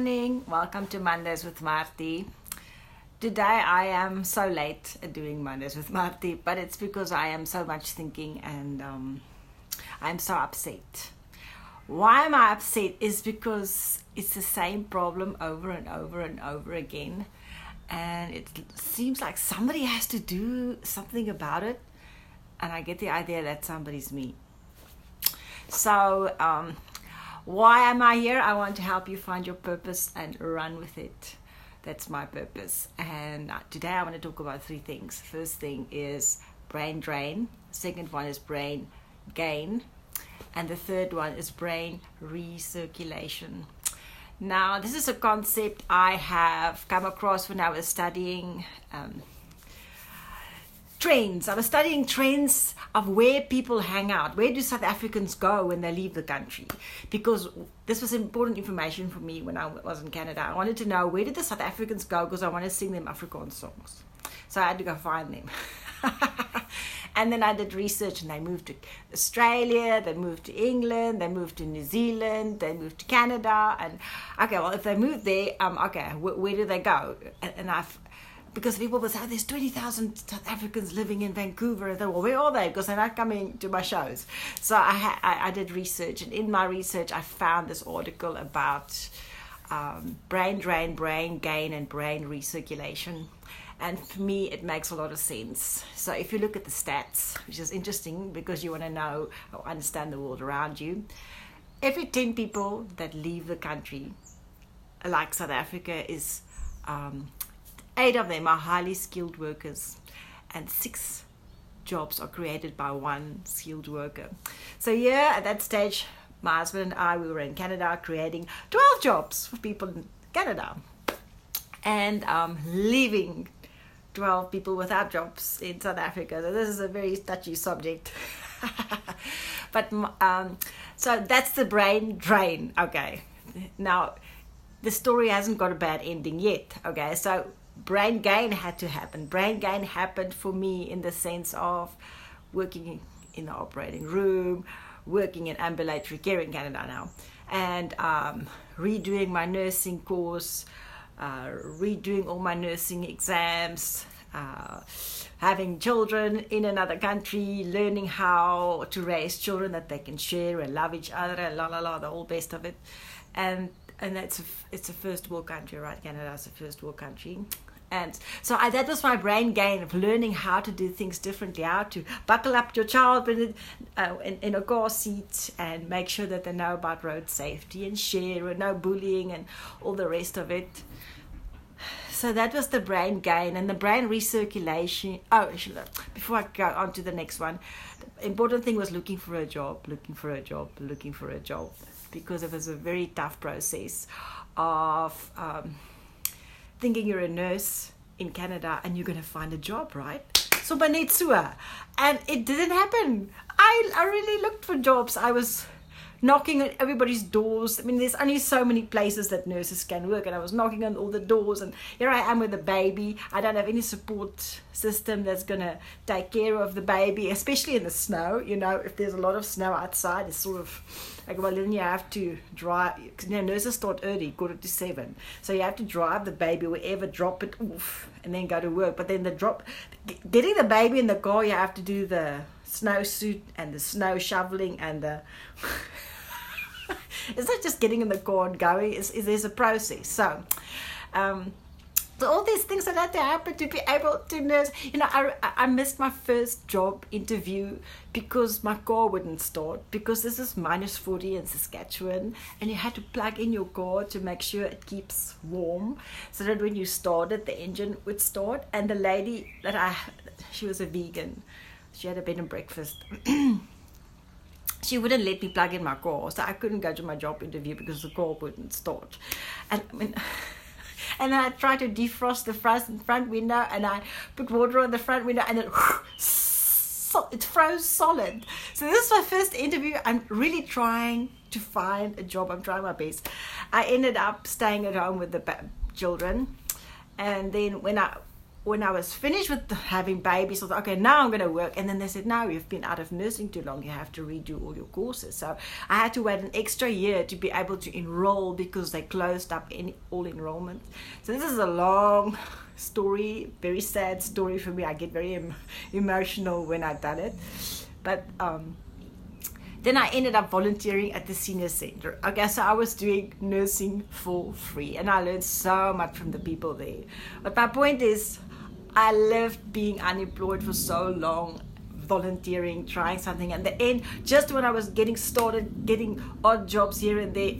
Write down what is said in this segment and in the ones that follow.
morning. Welcome to Mondays with Marthie. Today I am so late at doing Mondays with Marthie, but it's because I am so much thinking and I'm so upset. Why am I upset is because it's the same problem over and over and over again, and it seems like somebody has to do something about it, and I get the idea that somebody's me. So why am I here? I want to help you find your purpose and run with it. That's my purpose. And today I want to talk about three things. First thing is brain drain. Second one is brain gain. And the third one is brain recirculation. Now, this is a concept I have come across when I was studying trends. I was studying trends of where people hang out. Where do South Africans go when they leave the country? Because this was important information for me when I was in Canada. I wanted to know, where did the South Africans go? Because I want to sing them Afrikaans songs. So I had to go find them. And then I did research, and they moved to Australia, they moved to England, they moved to New Zealand, they moved to Canada. And okay, well, if they moved there, where do they go? And because people would say, oh, there's 20,000 South Africans living in Vancouver. And I thought, well, where are they? Because they're not coming to my shows. So I did research. And in my research, I found this article about brain drain, brain gain, and brain recirculation. And for me, it makes a lot of sense. So if you look at the stats, which is interesting because you want to know or understand the world around you, every 10 people that leave the country, like South Africa, is 8 of them are highly skilled workers, and 6 jobs are created by one skilled worker. So here at that stage, my husband and I, we were in Canada creating 12 jobs for people in Canada, and leaving 12 people without jobs in South Africa. So this is a very touchy subject. But so that's the brain drain. Okay, now the story hasn't got a bad ending yet. Okay, so brain gain had to happen. Brain gain happened for me in the sense of working in the operating room, working in ambulatory care in Canada now, and redoing my nursing course, redoing all my nursing exams, having children in another country, learning how to raise children that they can share and love each other, and the whole best of it. And it's a first world country, right? Canada is a first world country. And so that was my brain gain of learning how to do things differently, how to buckle up your child in a car seat and make sure that they know about road safety and share and no bullying and all the rest of it. So that was the brain gain. And the brain recirculation. Before I go on to the next one, the important thing was looking for a job, because it was a very tough process of thinking you're a nurse in Canada and you're going to find a job, right? So and it didn't happen. I really looked for jobs. I was knocking on everybody's doors. I mean, there's only so many places that nurses can work, and I was knocking on all the doors, and here I am with a baby. I don't have any support system that's going to take care of the baby, especially in the snow. You know, if there's a lot of snow outside, it's sort of like, well, then you have to drive. Nurses start early, 7:15. So you have to drive the baby wherever, drop it off, and then go to work. But then getting the baby in the car, you have to do the snowsuit and the snow shoveling and the it's not just getting in the car and going. There's a process. So all these things that had to happen to be able to nurse. You know, I missed my first job interview because my car wouldn't start, because this is -40 in Saskatchewan, and you had to plug in your car to make sure it keeps warm so that when you started, the engine would start. And the lady she was a vegan. She had a bed and breakfast. She wouldn't let me plug in my car, so I couldn't go to my job interview because the car wouldn't start. And I tried to defrost the front window, and I put water on the front window, and it froze solid. So this is my first interview. I'm really trying to find a job. I'm trying my best. I ended up staying at home with the children, and then when I when I was finished with having babies, I thought, okay, now I'm going to work. And then they said, no, you've been out of nursing too long. You have to redo all your courses. So I had to wait an extra year to be able to enroll because they closed up all enrollment. So this is a long story, very sad story for me. I get very emotional when I've done it. But then I ended up volunteering at the senior center. Okay, so I was doing nursing for free, and I learned so much from the people there. But my point is, I lived being unemployed for so long, volunteering, trying something. At the end, just when I was getting started, getting odd jobs here and there,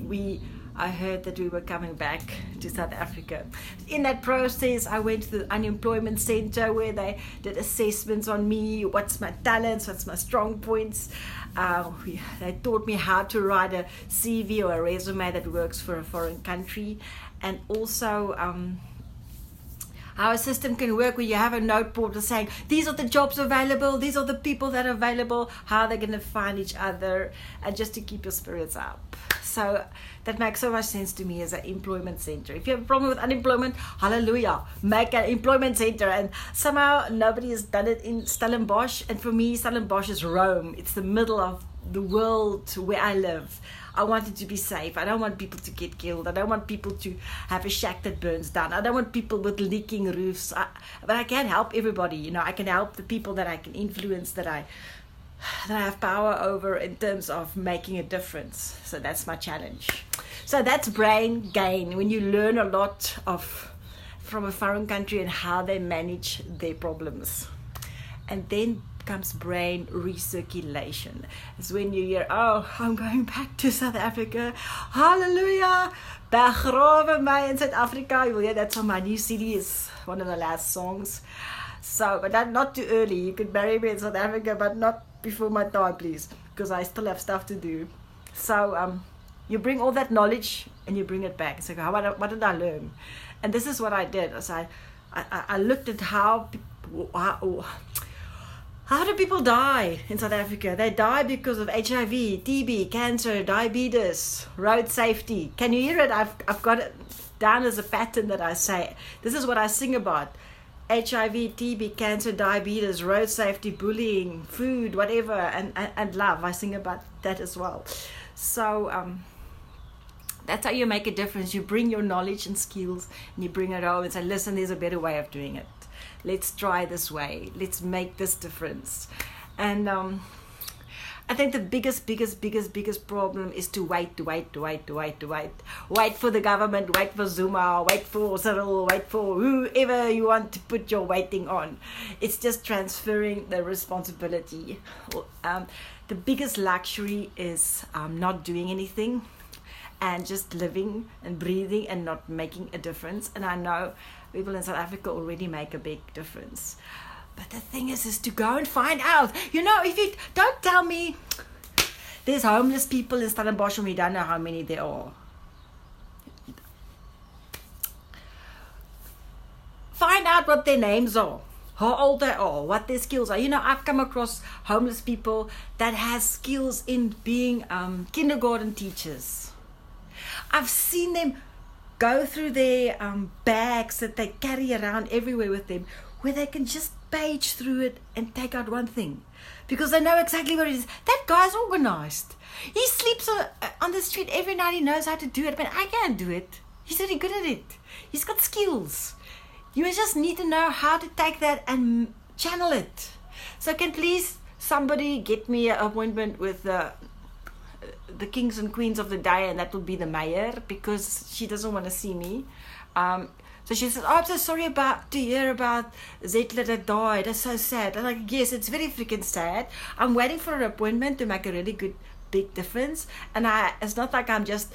I heard that we were coming back to South Africa. In that process, I went to the unemployment center where they did assessments on me, what's my talents, what's my strong points. They taught me how to write a CV or a resume that works for a foreign country, and also how a system can work where you have a note portal saying, these are the jobs available, these are the people that are available, how they're going to find each other, and just to keep your spirits up. So that makes so much sense to me as an employment center. If you have a problem with unemployment, hallelujah, make an employment center. And somehow nobody has done it in Stellenbosch. And for me, Stellenbosch is Rome. It's the middle of the world where I live. I want it to be safe. I don't want people to get killed. I don't want people to have a shack that burns down. I don't want people with leaking roofs. But I can help everybody. I can help the people that I can influence, that I have power over in terms of making a difference. So that's my challenge. So that's brain gain, when you learn a lot from a foreign country and how they manage their problems. And then comes brain recirculation. It's when you hear, oh, I'm going back to South Africa. Hallelujah. Begrawe my in South Africa. You will hear that's on my new CD. Is one of the last songs. So, but that not too early. You could bury me in South Africa, but not before my time, please, because I still have stuff to do. So you bring all that knowledge and you bring it back. It's like, what did I learn? And this is what I did. So I looked at how do people die in South Africa? They die because of HIV, TB, cancer, diabetes, road safety. Can you hear it? I've got it down as a pattern that I say. This is what I sing about. HIV, TB, cancer, diabetes, road safety, bullying, food, whatever, and love. I sing about that as well. So that's how you make a difference. You bring your knowledge and skills and you bring it home and say, listen, there's a better way of doing it. Let's try this way. Let's make this difference. And I think the biggest problem is to wait. Wait for the government, wait for Zuma, wait for Cyril, wait for whoever you want to put your waiting on. It's just transferring the responsibility. The biggest luxury is not doing anything and just living and breathing and not making a difference. And I know people in South Africa already make a big difference. But the thing is to go and find out. If you don't tell me there's homeless people in Stellenbosch and we don't know how many there are. Find out what their names are, how old they are, what their skills are. I've come across homeless people that has skills in being kindergarten teachers. I've seen them go through their bags that they carry around everywhere with them, where they can just page through it and take out one thing because they know exactly what it is. That guy's organized. He sleeps on the street every night. He knows how to do it, but I can't do it. He's really good at it. He's got skills. You just need to know how to take that and channel it. So can please somebody get me an appointment with the kings and queens of the day, and that will be the mayor, because she doesn't want to see me. So she says, I'm so sorry to hear about Zetler that died. That's so sad. I'm like, yes, it's very freaking sad. I'm waiting for an appointment to make a really good, big difference. And it's not like I'm just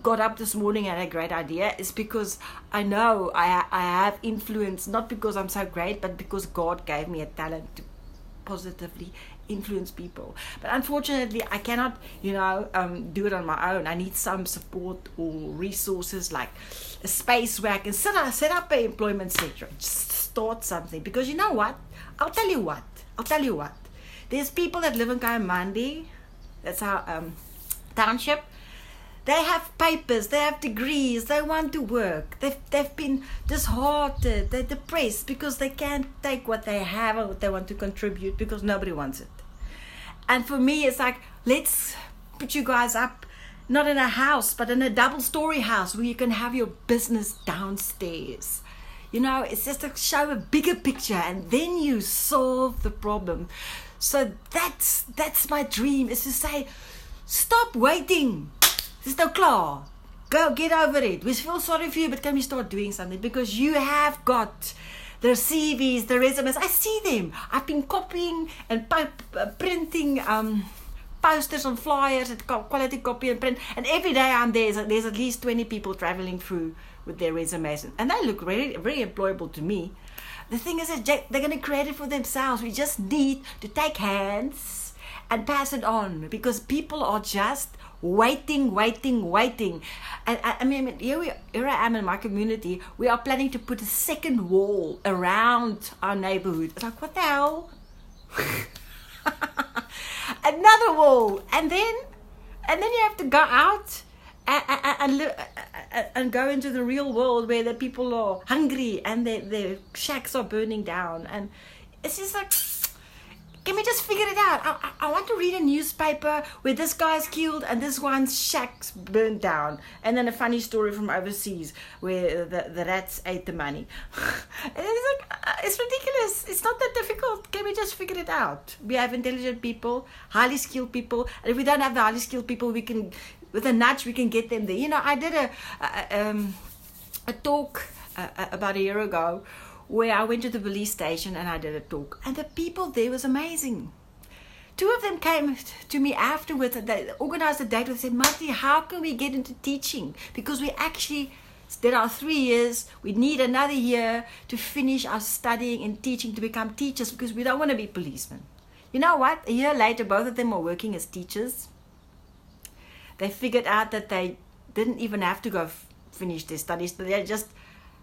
got up this morning and had a great idea. It's because I know I have influence, not because I'm so great, but because God gave me a talent to positively influence people. But unfortunately, I cannot, do it on my own. I need some support or resources, like a space where I can set up an employment center, just start something. Because you know what? I'll tell you what. There's people that live in Kayamandi, that's our township, They have papers, they have degrees, they want to work. They've been disheartened, they're depressed because they can't take what they have or what they want to contribute because nobody wants it. And for me, it's like, let's put you guys up, not in a house, but in a double-story house where you can have your business downstairs. You know, it's just to show a bigger picture, and then you solve the problem. So that's my dream, is to say, stop waiting. It's no klaar. Go, get over it. We feel sorry for you, but can we start doing something? Because you have got the CVs, the resumes. I see them. I've been copying and printing posters on flyers at Quality Copy and Print. And every day I'm there, there's at least 20 people traveling through with their resumes. And they look very, very employable to me. The thing is that they're going to create it for themselves. We just need to take hands and pass it on, because people are just waiting. And I mean, here I am in my community. We are planning to put a second wall around our neighborhood. It's like, what the hell? Another wall, and then you have to go out and go into the real world where the people are hungry and their shacks are burning down. And it's just like, can we just figure it out? I want to read a newspaper where this guy's killed and this one's shack's burned down. And then a funny story from overseas where the rats ate the money. And it's like, it's ridiculous. It's not that difficult. Can we just figure it out? We have intelligent people, highly skilled people. And if we don't have the highly skilled people, we can, with a nudge, we can get them there. You know, I did a talk about a year ago, where I went to the police station and I did a talk. And the people there was amazing. 2 of them came to me afterwards and they organized a date and said, Marthie, how can we get into teaching? Because we actually did our 3 years. We need another year to finish our studying and teaching to become teachers, because we don't want to be policemen. You know what? A year later, both of them are working as teachers. They figured out that they didn't even have to go finish their studies. They just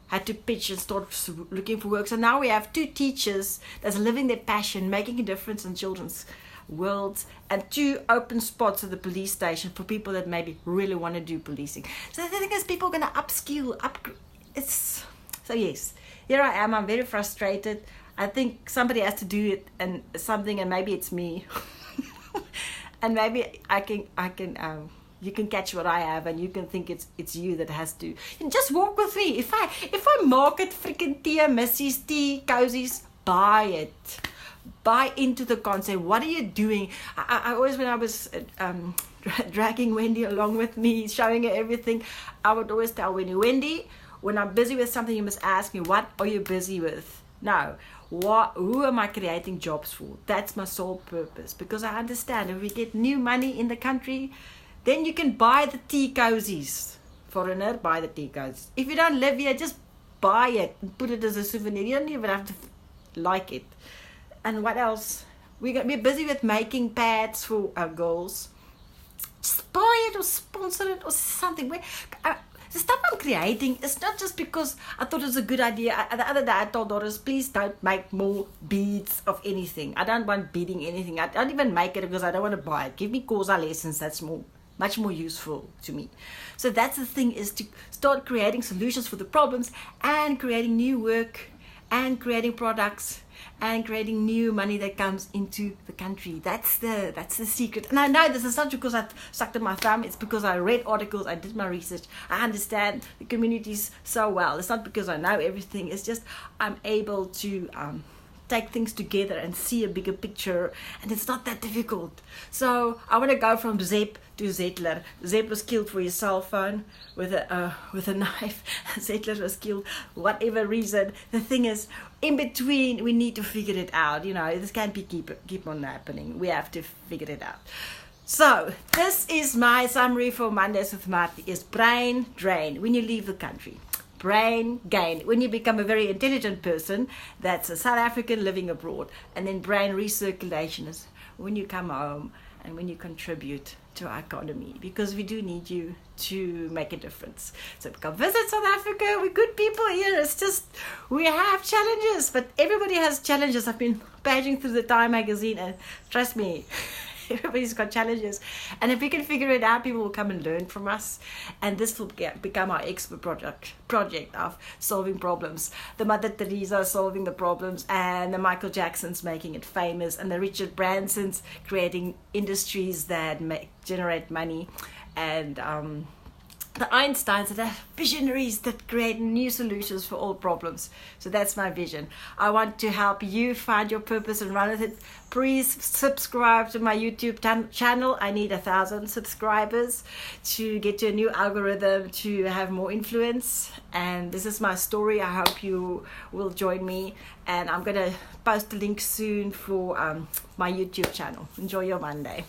had to pitch and start looking for work. So now we have 2 teachers that's living their passion, making a difference in children's worlds, and 2 open spots at the police station for people that maybe really want to do policing. So the thing is, people are going to upskill. So yes, here I am. I'm very frustrated. I think somebody has to do it, and maybe it's me. And maybe I can you can catch what I have, and you can think it's you that has to. And just walk with me. If I market freaking tea, missies, tea, cozies, buy it. Buy into the concept. What are you doing? I always, when I was dragging Wendy along with me, showing her everything, I would always tell Wendy, when I'm busy with something, you must ask me, what are you busy with? No. Who am I creating jobs for? That's my sole purpose. Because I understand, if we get new money in the country, then you can buy the tea cozies. Foreigner, buy the tea cozies. If you don't live here, just buy it and put it as a souvenir. You don't even have to like it. And what else? We're busy with making pads for our girls. Just buy it or sponsor it or something. The stuff I'm creating, it's not just because I thought it was a good idea. The other day I told daughters, please don't make more beads of anything. I don't want beading anything. I don't even make it because I don't want to buy it. Give me Xhosa lessons. That's much more useful to me. So that's the thing, is to start creating solutions for the problems and creating new work and creating products and creating new money that comes into the country. That's the secret. And I know this is not because I sucked in my thumb. It's because I read articles, I did my research, I understand the communities so well. It's not because I know everything. It's just I'm able to take things together and see a bigger picture, and it's not that difficult. So I want to go from Zep to Zettler. Zep was killed for his cell phone with a knife. Zettler was killed whatever reason. The thing is, in between, we need to figure it out. You know, this can't be keep on happening. We have to figure it out. So this is my summary for Mondays with Marthie: is brain drain when you leave the country. Brain gain when you become a very intelligent person that's a South African living abroad. And then brain recirculation is when you come home and when you contribute to our economy, because we do need you to make a difference. So come visit South Africa. We're good people here. It's just we have challenges, but everybody has challenges. I've been paging through the Time magazine, and trust me, Everybody's got challenges. And if we can figure it out, people will come and learn from us. And this will become our expert project of solving problems. The Mother Teresa solving the problems, and the Michael Jacksons making it famous, and the Richard Bransons creating industries that generate money, and the Einsteins that are visionaries that create new solutions for all problems. So that's my vision. I want to help you find your purpose and run with it. Please subscribe to my YouTube channel. I need 1,000 subscribers to get to a new algorithm, to have more influence. And this is my story. I hope you will join me. And I'm going to post a link soon for my YouTube channel. Enjoy your Monday.